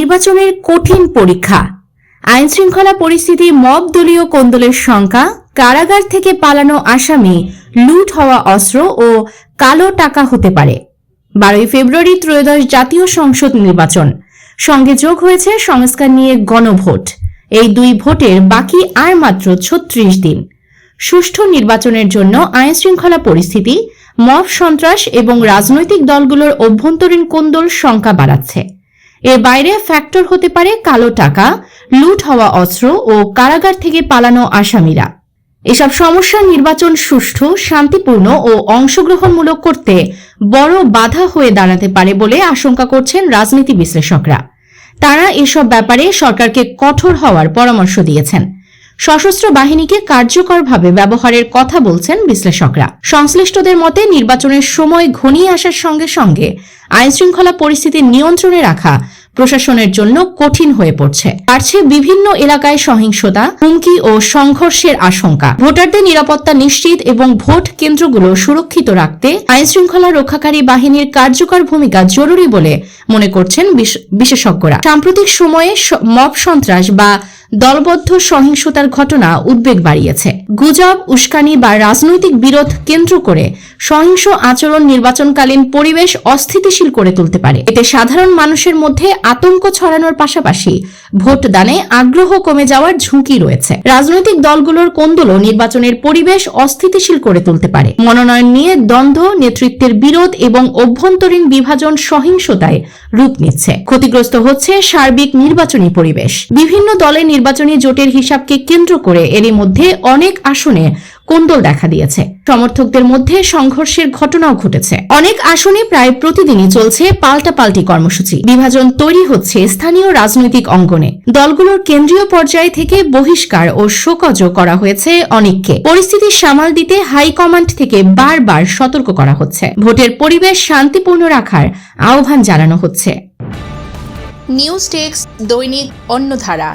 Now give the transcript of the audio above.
নির্বাচনের কঠিন পরীক্ষা। আইনশৃঙ্খলা পরিস্থিতি, মব দলীয় কোন্দলের শঙ্কা, কারাগার থেকে পালানো আসামি, লুট হওয়া অস্ত্র ও কালো টাকা হতে পারে। 12 ফেব্রুয়ারি ত্রয়োদশ জাতীয় সংসদ নির্বাচন, সঙ্গে যোগ হয়েছে সংস্কার নিয়ে গণভোট। এই দুই ভোটের বাকি আর মাত্র 36 দিন। সুষ্ঠু নির্বাচনের জন্য আইনশৃঙ্খলা পরিস্থিতি, মব সন্ত্রাস এবং রাজনৈতিক দলগুলোর অভ্যন্তরীণ কোন্দল শঙ্কা বাড়াচ্ছে। এর বাইরে ফ্যাক্টর হতে পারে কালো টাকা, লুট হওয়া অস্ত্র ও কারাগার থেকে পালানো আসামিরা। এসব সমস্যা নির্বাচন সুষ্ঠু, শান্তিপূর্ণ ও অংশগ্রহণমূলক করতে বড় বাধা হয়ে দাঁড়াতে পারে বলে আশঙ্কা করছেন রাজনীতি বিশ্লেষকরা। তারা এসব ব্যাপারে সরকারকে কঠোর হওয়ার পরামর্শ দিয়েছেন। সশস্ত্র বাহিনীকে কার্যকরভাবে ব্যবহারের কথা বলছেন বিশ্লেষকরা। সংশ্লিষ্টদের মতে নির্বাচনের সময় ঘনিয়ে আসার সঙ্গে সঙ্গে আইনশৃঙ্খলা পরিস্থিতি নিয়ন্ত্রণে রাখা প্রশাসনের জন্য কঠিন হয়ে পড়ছে। বাড়ছে বিভিন্ন এলাকায় সহিংসতা, হুমকি ও সংঘর্ষের আশঙ্কা। ভোটারদের নিরাপত্তা নিশ্চিত এবং ভোট কেন্দ্রগুলো সুরক্ষিত রাখতে আইনশৃঙ্খলা রক্ষাকারী বাহিনীর কার্যকর ভূমিকা জরুরি বলে মনে করছেন বিশেষজ্ঞরা। সাম্প্রতিক সময়ে মব সন্ত্রাস বা দলবদ্ধ সহিংসতার ঘটনা উদ্বেগ বাড়িয়েছে। গুজব, উস্কানি বা রাজনৈতিক বিরোধ কেন্দ্র করে সহিংস আচরণ নির্বাচনকালীন পরিবেশ অস্থিতিশীল করে তুলতে পারে। এতে সাধারণ মানুষের মধ্যে আতঙ্ক ছড়ানোর পাশাপাশি ভোটদানে আগ্রহ কমে যাওয়ার ঝুঁকি রয়েছে। রাজনৈতিক দলগুলোর কোন্দলও নির্বাচনের পরিবেশ অস্থিতিশীল করে তুলতে পারে। মনোনয়ন নিয়ে দ্বন্দ্ব, নেতৃত্বের বিরোধ এবং অভ্যন্তরীণ বিভাজন সহিংসতায় রূপ নিচ্ছে। ক্ষতিগ্রস্ত হচ্ছে সার্বিক নির্বাচনী পরিবেশ। বিভিন্ন দলের নির্বাচনী জোটের হিসাবকে কেন্দ্র করে এরই মধ্যে অনেক আসনে কোন্দল দেখা দিয়েছে। সমর্থকদের মধ্যে সংঘর্ষের ঘটনাও ঘটেছে। অনেক আসনে প্রায় প্রতিদিনই চলছে পাল্টাপাল্টি কর্মসূচি। বিভাজন তৈরি হচ্ছে স্থানীয় রাজনৈতিক অঙ্গনে। দলগুলোর কেন্দ্রীয় পর্যায় থেকে বহিষ্কার ও শোকজও করা হয়েছে অনেককে। পরিস্থিতি সামাল দিতে হাইকমান্ড থেকে বারবার সতর্ক করা হচ্ছে। ভোটের পরিবেশ শান্তিপূর্ণ রাখার আহ্বান জানানো হচ্ছে। নিউজ ডেস্ক, দৈনিক অন্যধারা।